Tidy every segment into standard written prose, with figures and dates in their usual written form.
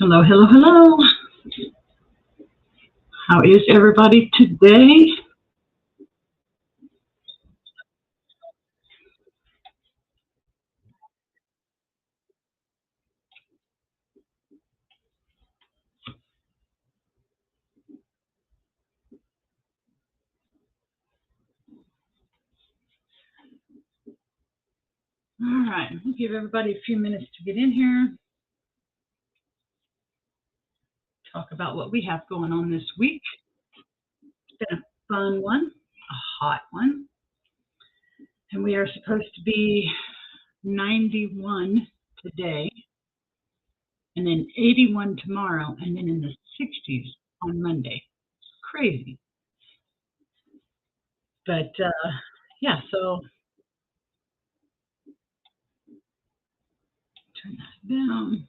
Hello, hello, hello. How is everybody today? All right, we'll give everybody a few minutes to get in here, talk about what we have going on this week. It's been a fun one, a hot one, and we are supposed to be 91 today, and then 81 tomorrow, and then in the 60s on Monday. Crazy. But yeah, so turn that down.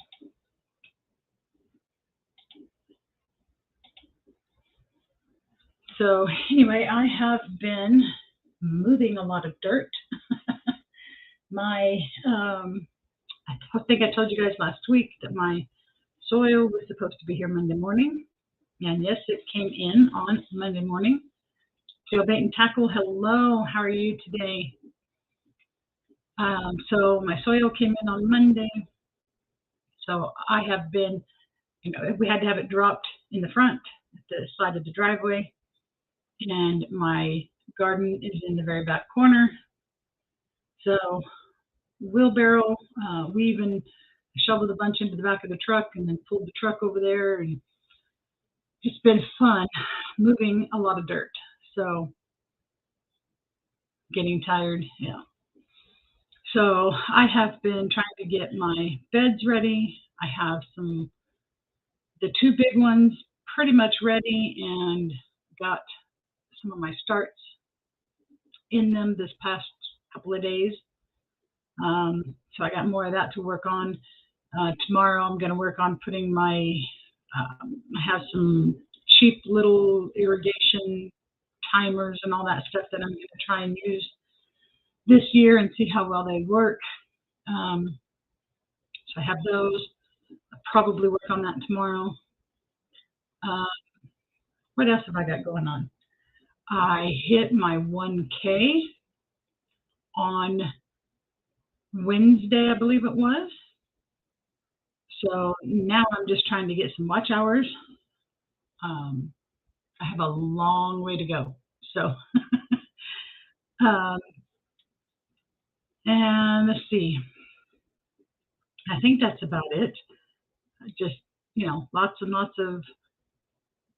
So anyway, I have been moving a lot of dirt. my I think I told you guys last week that my soil was supposed to be here Monday morning, and yes, it came in on Monday morning. Joe Bait and Tackle, hello, how are you today? So my soil came in on Monday, so I have been, we had to have it dropped in the front, at the side of the driveway, and my garden is in the very back corner. So wheelbarrow, we even shoveled a bunch into the back of the truck and then pulled the truck over there, and it's been fun moving a lot of dirt. So getting tired, yeah. So I have been trying to get my beds ready. I have the two big ones pretty much ready, and got some of my starts in them this past couple of days. So I got more of that to work on. Tomorrow I'm going to work on putting I have some cheap little irrigation timers and all that stuff that I'm going to try and use this year and see how well they work. So I have those. I'll probably work on that tomorrow. What else have I got going on? I hit my 1K on Wednesday, I believe it was. So now I'm just trying to get some watch hours. I have a long way to go. So, and let's see. I think that's about it. Just, lots and lots of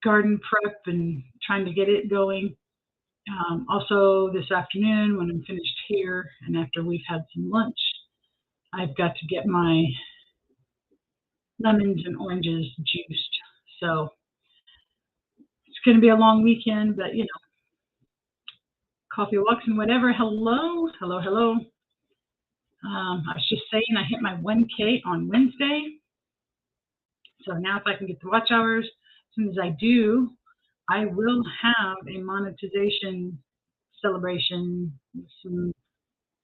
garden prep and trying to get it going. Also, this afternoon, when I'm finished here and after we've had some lunch, I've got to get my lemons and oranges juiced. So it's going to be a long weekend, but coffee walks and whatever. Hello, hello, hello. I was just saying I hit my 1K on Wednesday. So now if I can get the watch hours, as soon as I do, I will have a monetization celebration, some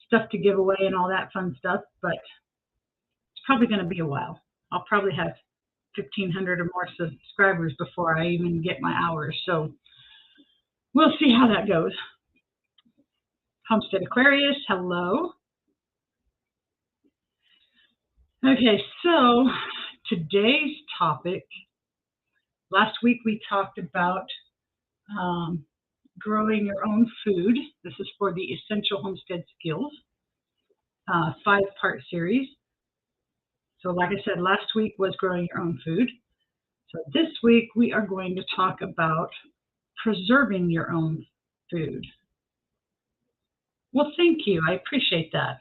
stuff to give away and all that fun stuff, but it's probably going to be a while. I'll probably have 1,500 or more subscribers before I even get my hours. So we'll see how that goes. Homestead Aquarius, hello. Okay, so today's topic, last week we talked about growing your own food. This is for the Essential Homestead Skills, 5-part series. So like I said, last week was growing your own food. So this week we are going to talk about preserving your own food. Well, thank you. I appreciate that.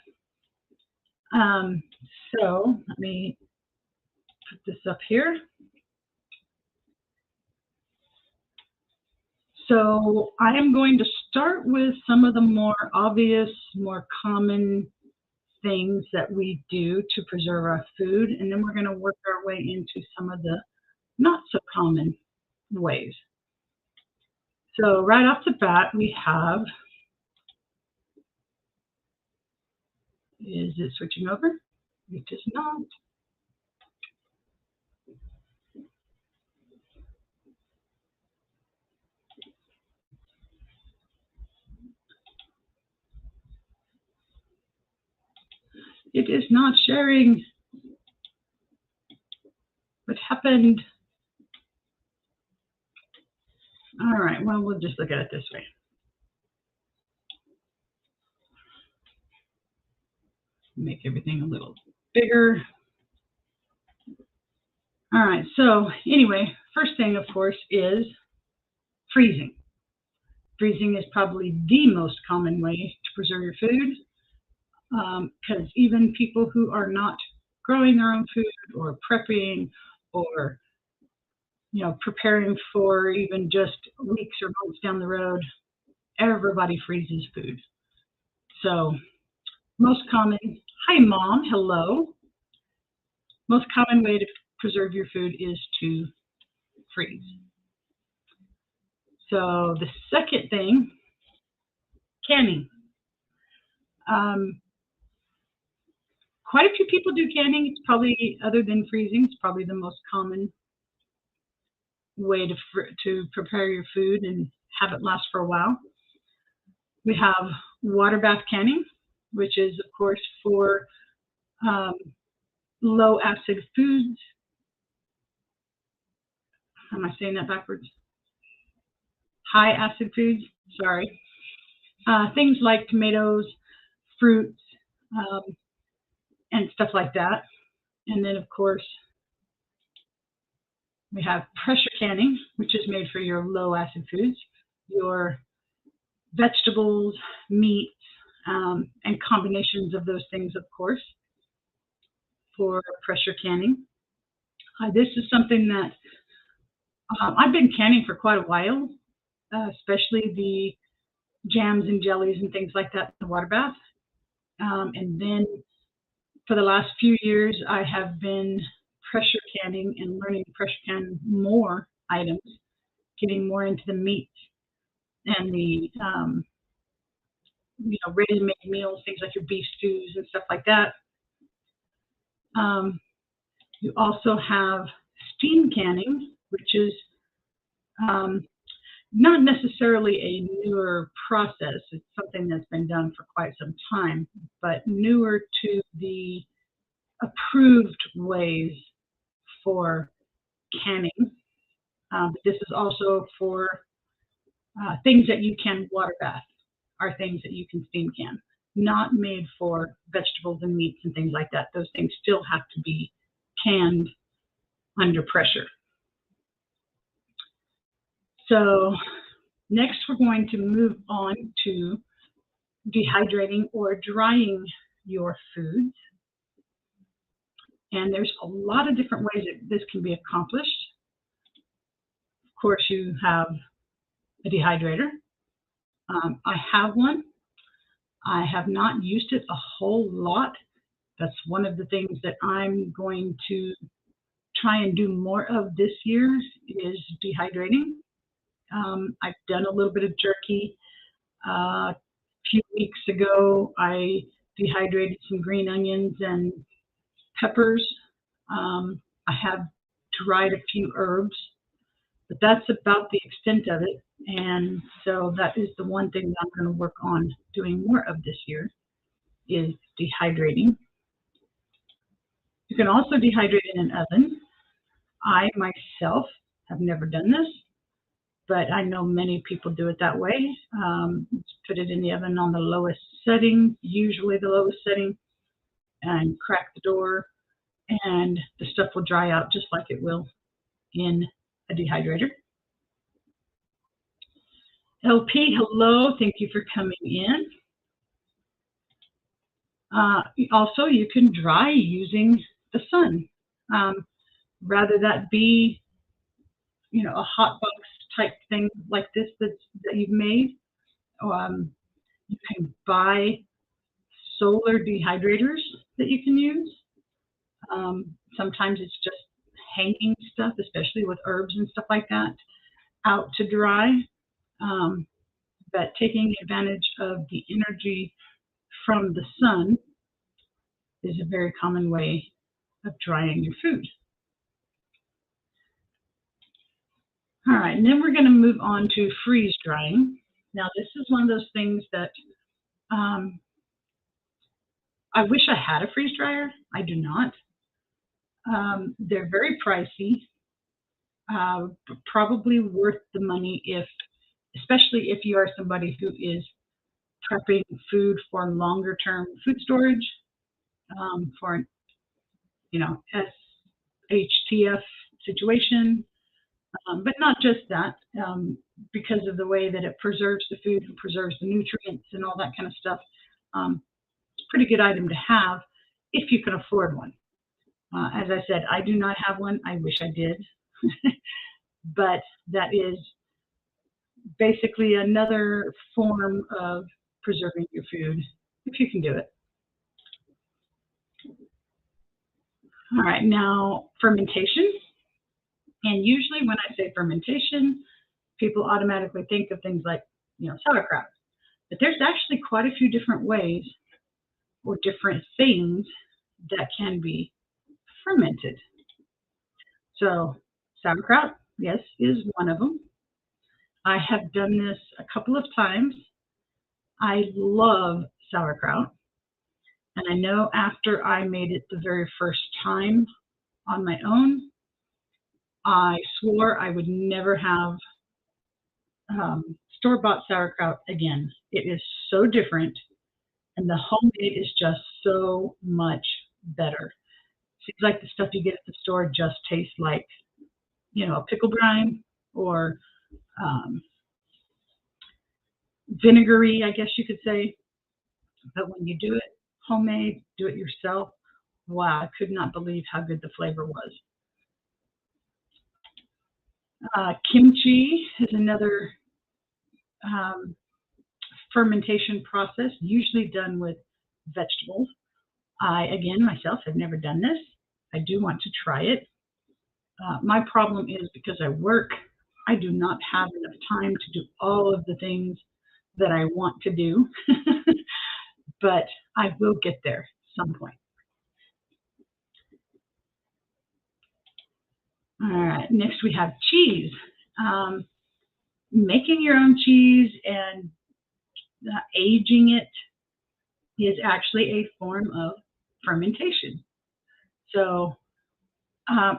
So let me put this up here. So I am going to start with some of the more obvious, more common things that we do to preserve our food, and then we're going to work our way into some of the not so common ways. So right off the bat, we have, is it switching over? It is not. It is not sharing. What happened? All right, well, we'll just look at it this way. Make everything a little bigger. All right, so anyway, first thing, of course, is freezing. Freezing is probably the most common way to preserve your food, because even people who are not growing their own food or prepping or preparing for even just weeks or months down the road, everybody freezes food. So most common, hi Mom, hello. Most common way to preserve your food is to freeze. So the second thing, canning. Quite a few people do canning. It's probably, other than freezing, it's probably the most common way to prepare your food and have it last for a while. We have water bath canning, which is, of course, for low acid foods. Am I saying that backwards? High acid foods, sorry. Things like tomatoes, fruits, and stuff like that. And then, of course, we have pressure canning, which is made for your low acid foods, your vegetables, meats, and combinations of those things, of course, for pressure canning. This is something that I've been canning for quite a while, especially the jams and jellies and things like that in the water bath. And then for the last few years, I have been pressure canning and learning to pressure can more items, getting more into the meat and the ready-to-make meals, things like your beef stews and stuff like that. You also have steam canning, which is not necessarily a newer process. It's something that's been done for quite some time, but newer to the approved ways for canning. But this is also for things that you can water bath, are things that you can steam can, not made for vegetables and meats and things like that. Those things still have to be canned under pressure. So next we're going to move on to dehydrating or drying your foods. And there's a lot of different ways that this can be accomplished. Of course, you have a dehydrator. I have one. I have not used it a whole lot. That's one of the things that I'm going to try and do more of this year is dehydrating. I've done a little bit of jerky. A few weeks ago, I dehydrated some green onions and peppers. I have dried a few herbs, but that's about the extent of it. And so that is the one thing that I'm going to work on doing more of this year is dehydrating. You can also dehydrate in an oven. I myself have never done this, but I know many people do it that way. Put it in the oven on the lowest setting, usually the lowest setting, and crack the door, and the stuff will dry out just like it will in a dehydrator. LP, hello, thank you for coming in. Also, you can dry using the sun. Rather that be, a hot box type thing like this that you've made. You can buy solar dehydrators that you can use. Sometimes it's just hanging stuff, especially with herbs and stuff like that, out to dry. But taking advantage of the energy from the sun is a very common way of drying your food. All right, and then we're going to move on to freeze drying. Now, this is one of those things that I wish I had a freeze dryer. I do not. They're very pricey. Probably worth the money especially if you are somebody who is prepping food for longer term food storage, for SHTF situation, but not just that, because of the way that it preserves the food and preserves the nutrients and all that kind of stuff. It's a pretty good item to have if you can afford one. As I said, I do not have one. I wish I did. But that is basically another form of preserving your food if you can do it. All right, now fermentation. And usually when I say fermentation, people automatically think of things like, sauerkraut. But there's actually quite a few different ways or different things that can be fermented. So sauerkraut, yes, is one of them. I have done this a couple of times. I love sauerkraut. And I know after I made it the very first time on my own, I swore I would never have store-bought sauerkraut again. It is so different, and the homemade is just so much better. Seems like the stuff you get at the store just tastes like, a pickle brine or vinegary, I guess you could say. But when you do it homemade, do it yourself, wow, I could not believe how good the flavor was. Kimchi is another fermentation process, usually done with vegetables. I, again, myself have never done this. I do want to try it. My problem is because I work, I do not have enough time to do all of the things that I want to do, but I will get there at some point. All right, next we have cheese. Making your own cheese and aging it is actually a form of fermentation. So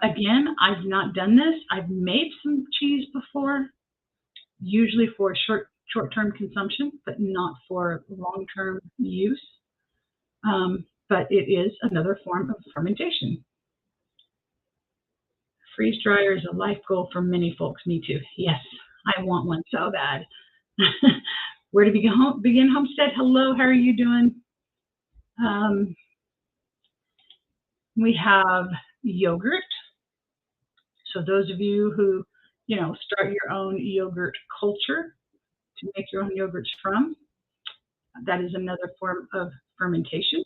again, I've not done this. I've made some cheese before, usually for short-term consumption, but not for long-term use. But it is another form of fermentation. Freeze dryer is a life goal for many folks. Me too. Yes, I want one so bad. Where to begin Homestead? Hello, how are you doing? We have yogurt. So those of you who, start your own yogurt culture to make your own yogurts from, that is another form of fermentation.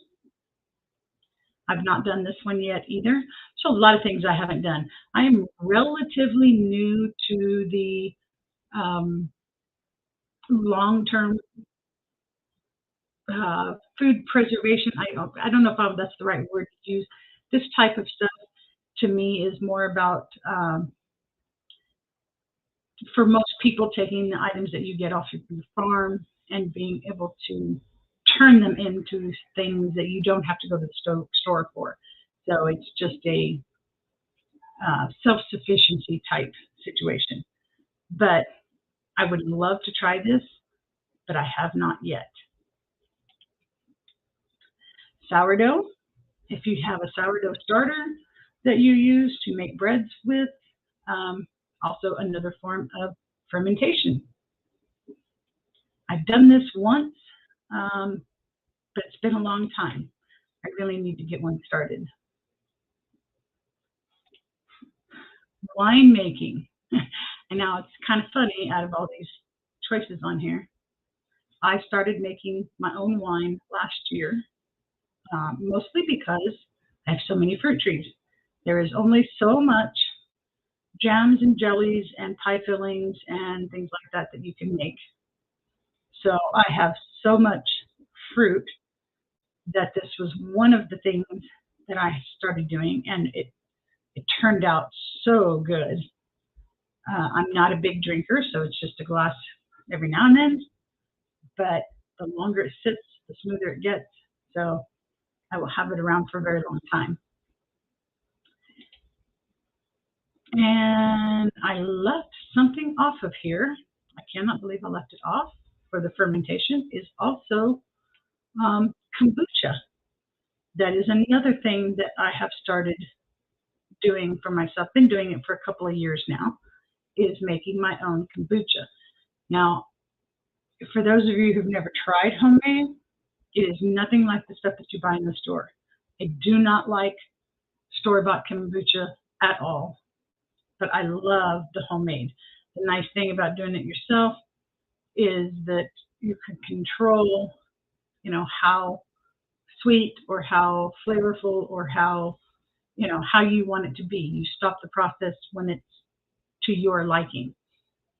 I've not done this one yet either. So a lot of things I haven't done. I am relatively new to the long-term food preservation. I don't know if that's the right word to use. This type of stuff to me is more about, for most people, taking the items that you get off your farm and being able to turn them into things that you don't have to go to the store for. So it's just a self-sufficiency type situation. But I would love to try this, but I have not yet. Sourdough. If you have a sourdough starter that you use to make breads with, also another form of fermentation. I've done this once, but it's been a long time. I really need to get one started. Wine making. And now it's kind of funny, out of all these choices on here, I started making my own wine last year, mostly because I have so many fruit trees. There is only so much jams and jellies and pie fillings and things like that that you can make. So I have so much fruit that this was one of the things that I started doing, and it turned out so good. I'm not a big drinker, so it's just a glass every now and then, but the longer it sits, the smoother it gets. So I will have it around for a very long time. And I left something off of here. I cannot believe I left it off for the fermentation is also kombucha. That is another thing that I have started doing for myself. Been doing it for a couple of years now, is making my own kombucha. Now, for those of you who've never tried homemade, it is nothing like the stuff that you buy in the store. I do not like store-bought kombucha at all, but I love the homemade. The nice thing about doing it yourself is that you can control, how sweet or how flavorful or how, how you want it to be. You stop the process when it's to your liking.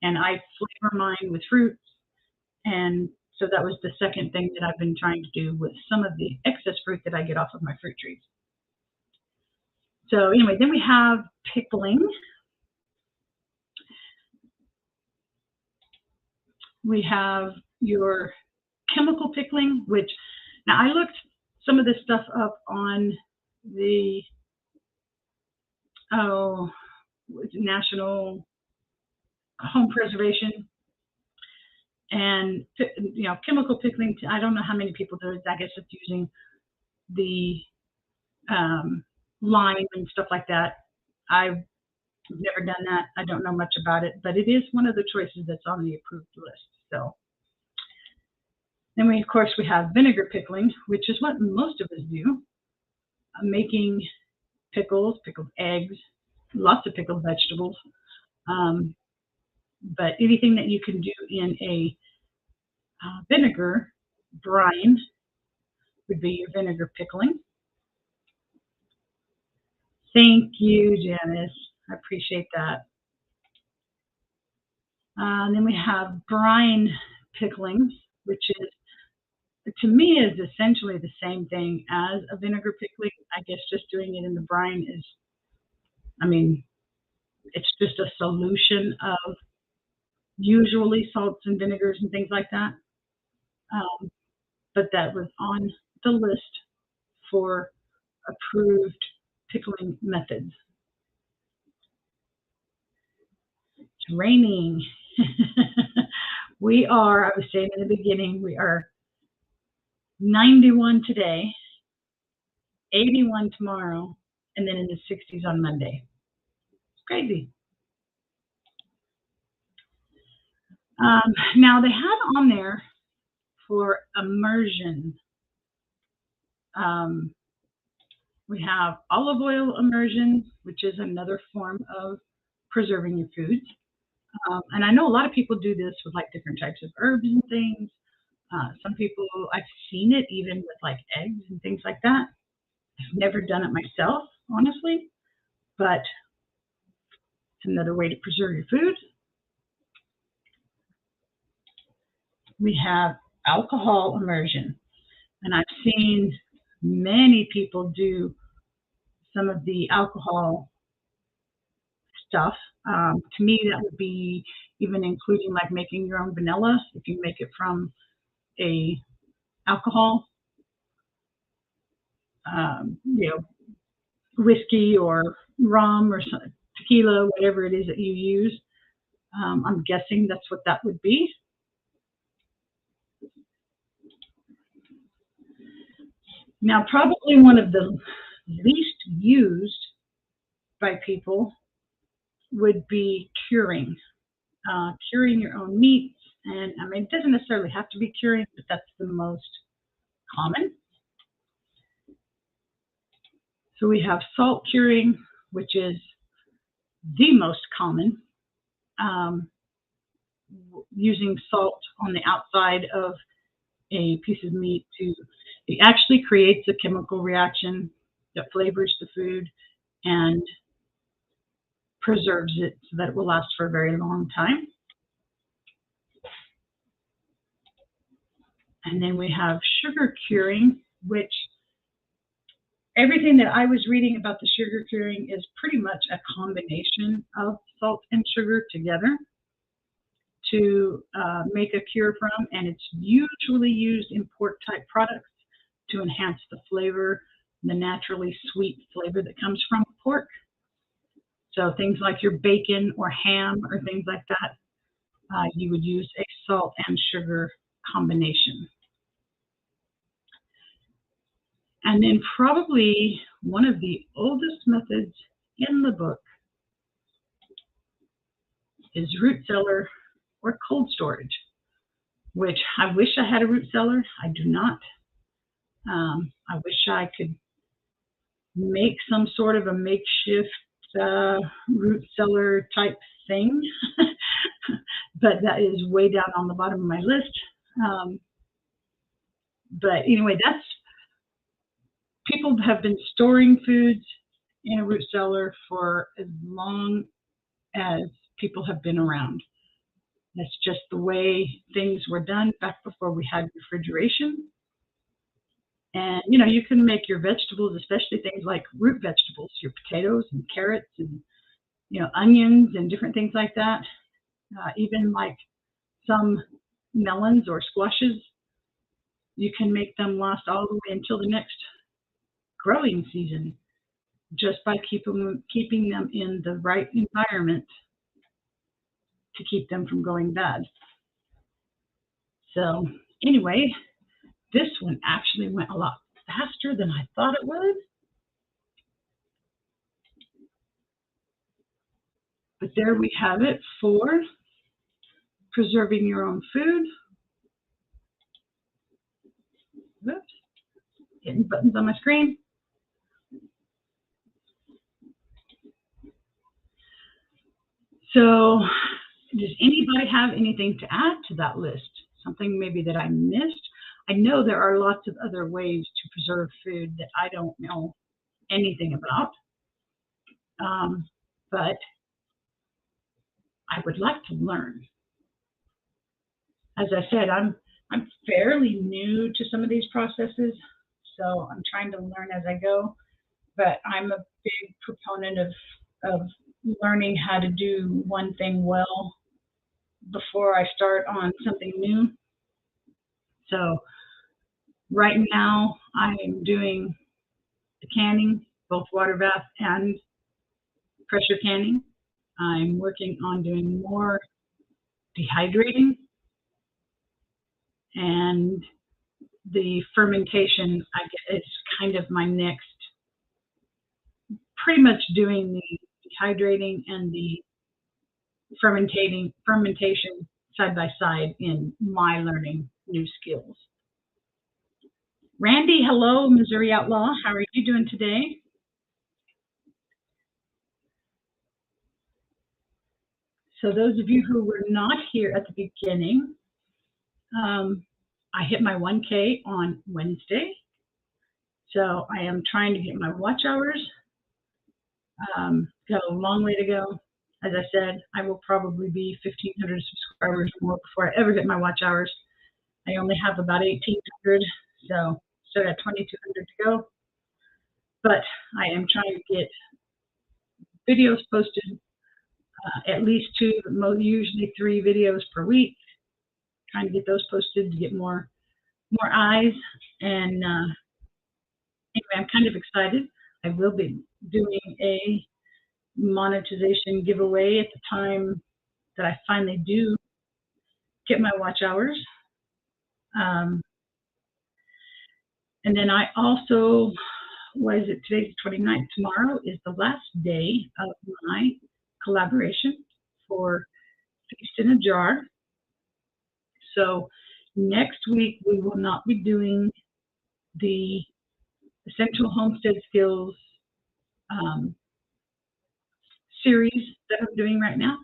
And I flavor mine with fruits. And so that was the second thing that I've been trying to do with some of the excess fruit that I get off of my fruit trees. So anyway, then we have pickling. We have your chemical pickling, which now I looked some of this stuff up on the National Home Preservation, and chemical pickling. I don't know how many people do it. I guess it's using the lime and stuff like that. I've never done that. I don't know much about it, but it is one of the choices that's on the approved list. So then of course we have vinegar pickling, which is what most of us do, making pickles, pickled eggs, lots of pickled vegetables, but anything that you can do in a vinegar brine would be your vinegar pickling. Thank you, Janice. I appreciate that. And then we have brine pickling, which is, to me, is essentially the same thing as a vinegar pickling. I guess just doing it in the brine is, it's just a solution of usually salts and vinegars and things like that. But that was on the list for approved pickling methods. It's raining. I was saying in the beginning, we are 91 today, 81 tomorrow, and then in the 60s on Monday. It's crazy. Now they have on there for immersion. We have olive oil immersion, which is another form of preserving your foods. And I know a lot of people do this with like different types of herbs and things. Some people, I've seen it even with like eggs and things like that. I've never done it myself, honestly, but it's another way to preserve your food. We have alcohol immersion, and I've seen many people do some of the alcohol stuff. To me, that would be even including like making your own vanilla if you make it from a alcohol, whiskey or rum or tequila, whatever it is that you use. I'm guessing that's what that would be. Now, probably one of the least used by people would be curing. Curing your own meats. And it doesn't necessarily have to be curing, but that's the most common. So we have salt curing, which is the most common, using salt on the outside of a piece of meat it actually creates a chemical reaction that flavors the food and preserves it so that it will last for a very long time. And then we have sugar curing, which everything that I was reading about the sugar curing is pretty much a combination of salt and sugar together to make a cure from, and it's usually used in pork type products, to enhance the flavor, the naturally sweet flavor that comes from pork. So things like your bacon or ham or things like that, you would use a salt and sugar combination. And then probably one of the oldest methods in the book is root cellar or cold storage, which I wish I had a root cellar. I do not. I wish I could make some sort of a makeshift root cellar type thing, but that is way down on the bottom of my list. But anyway, people have been storing foods in a root cellar for as long as people have been around. That's just the way things were done back before we had refrigeration. And, you can make your vegetables, especially things like root vegetables, your potatoes and carrots and, onions and different things like that. Even like some melons or squashes, you can make them last all the way until the next growing season just by keeping them in the right environment to keep them from going bad. So anyway, this one actually went a lot faster than I thought it would. But there we have it for preserving your own food. Oops, hitting buttons on my screen. So does anybody have anything to add to that list? Something maybe that I missed? I know there are lots of other ways to preserve food that I don't know anything about. But I would like to learn. As I said, I'm fairly new to some of these processes, so I'm trying to learn as I go. But I'm a big proponent of learning how to do one thing well before I start on something new. So right now I am doing the canning, both water bath and pressure canning. I'm working on doing more dehydrating, and the fermentation is kind of my next, pretty much doing the dehydrating and the fermentation side by side in my learning new skills. Randy, hello, Missouri Outlaw. How are you doing today? So those of you who were not here at the beginning, I hit my 1K on Wednesday. So I am trying to get my watch hours. Got a long way to go. As I said, I will probably be 1,500 subscribers or more before I ever get my watch hours. I only have about 1,800, so still got 2,200 to go. But I am trying to get videos posted, at least 2, usually 3 videos per week. Trying to get those posted to get more eyes. And anyway, I'm kind of excited. I will be doing a monetization giveaway at the time that I finally do get my watch hours. And then I also, today's the 29th, tomorrow is the last day of my collaboration for Feast in a Jar. So next week we will not be doing the Essential Homestead Skills series that I'm doing right now,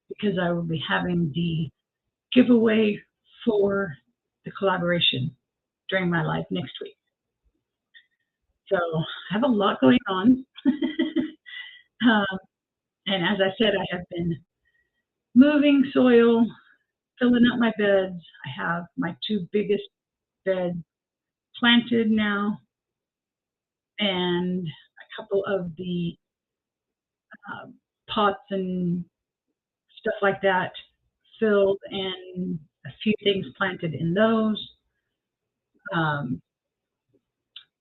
because I will be having the giveaway for the collaboration during my live next week. So I have a lot going on. And as I said, I have been moving soil, filling up my beds. I have my 2 biggest beds planted now, and a couple of the pots and stuff like that filled, and a few things planted in those.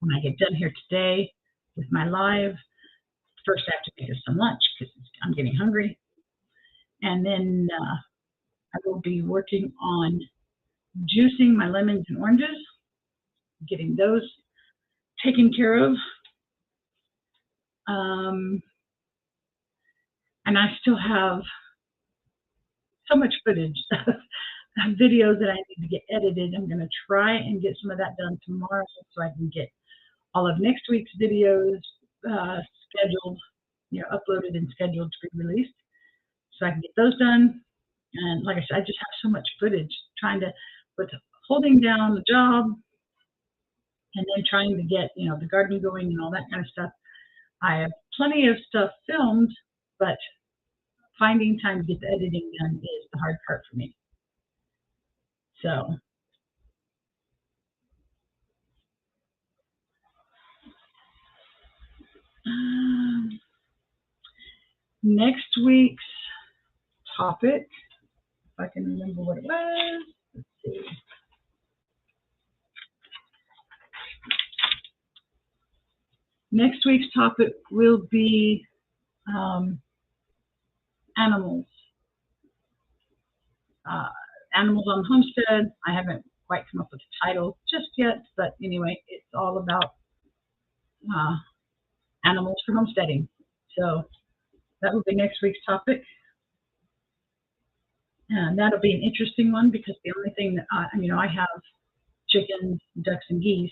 when I get done here today with my live, first I have to make her some lunch because I'm getting hungry. And then I will be working on juicing my lemons and oranges, getting those taken care of. And I still have so much footage of videos that I need to get edited. I'm going to try and get some of that done tomorrow so I can get all of next week's videos scheduled, uploaded and scheduled to be released. So I can get those done. And like I said, I just have so much footage trying to, with holding down the job and then trying to get, the garden going and all that kind of stuff. I have plenty of stuff filmed, but finding time to get the editing done is the hard part for me. So next week's topic, if I can remember what it was, let's see. Next week's topic will be animals. Animals on Homestead. I haven't quite come up with a title just yet, but anyway, it's all about animals for homesteading. So that will be next week's topic. And that'll be an interesting one because the only thing that I have chickens, ducks, and geese,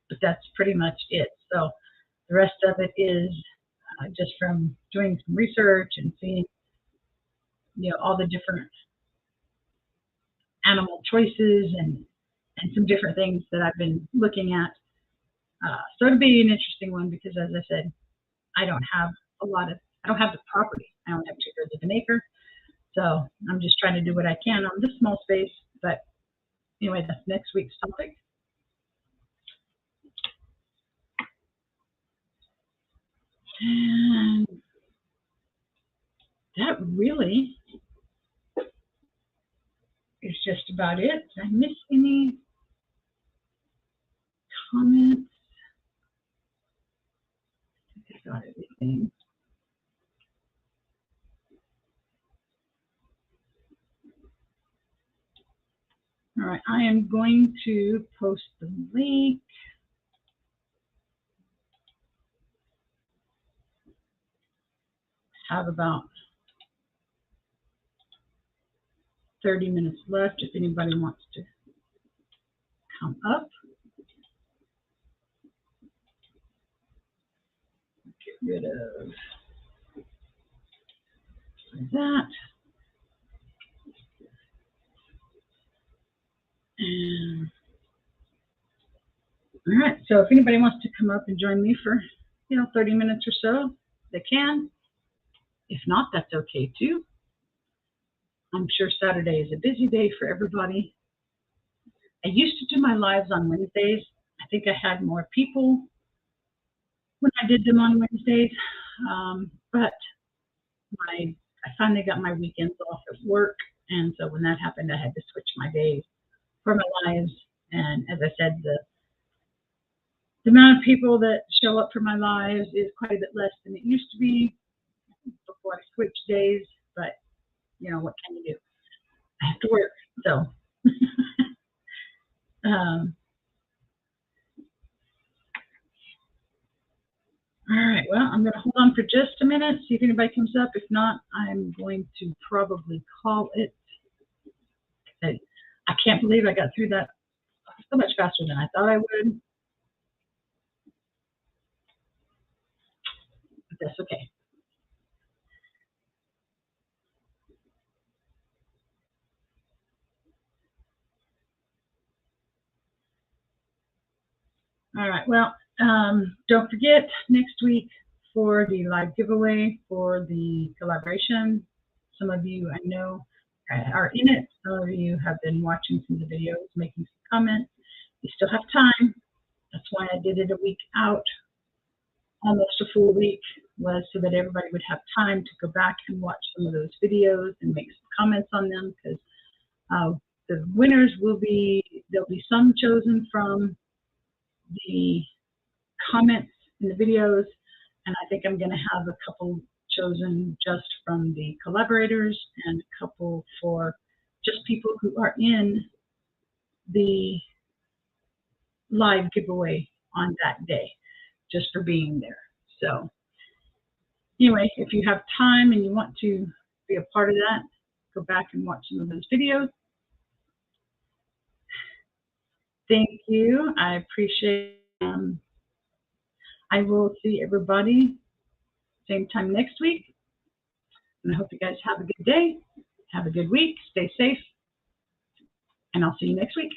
but that's pretty much it. So the rest of it is just from doing some research and seeing, all the different animal choices and some different things that I've been looking at. So it'll be an interesting one because, as I said, I don't have the property. I only have 2/3 of an acre. So I'm just trying to do what I can on this small space. But anyway, that's next week's topic. And that really is just about it. Did I miss any comments? I think I got everything. All right, I am going to post the link. Have about 30 minutes left if anybody wants to come up. Get rid of that. And all right, so if anybody wants to come up and join me for 30 minutes or so, they can. If not, that's okay too. I'm sure Saturday is a busy day for everybody. I used to do my lives on Wednesdays. I think I had more people when I did them on Wednesdays, but I finally got my weekends off at work, and so when that happened, I had to switch my days for my lives. And as I said, the amount of people that show up for my lives is quite a bit less than it used to be before I switched days, but what can you do? I have to work, so. All right, well, I'm going to hold on for just a minute, see if anybody comes up. If not, I'm going to probably call it. I can't believe I got through that so much faster than I thought I would. But that's okay. All right, well, don't forget next week for the live giveaway for the collaboration. Some of you I know are in it. Some of you have been watching some of the videos, making some comments. You still have time. That's why I did it a week out, almost a full week, was so that everybody would have time to go back and watch some of those videos and make some comments on them, because the winners there'll be some chosen from the comments in the videos, and I think I'm going to have a couple chosen just from the collaborators and a couple for just people who are in the live giveaway on that day, just for being there. So anyway, if you have time and you want to be a part of that, go back and watch some of those videos. Thank you. I appreciate it. I will see everybody same time next week. And I hope you guys have a good day. Have a good week. Stay safe. And I'll see you next week.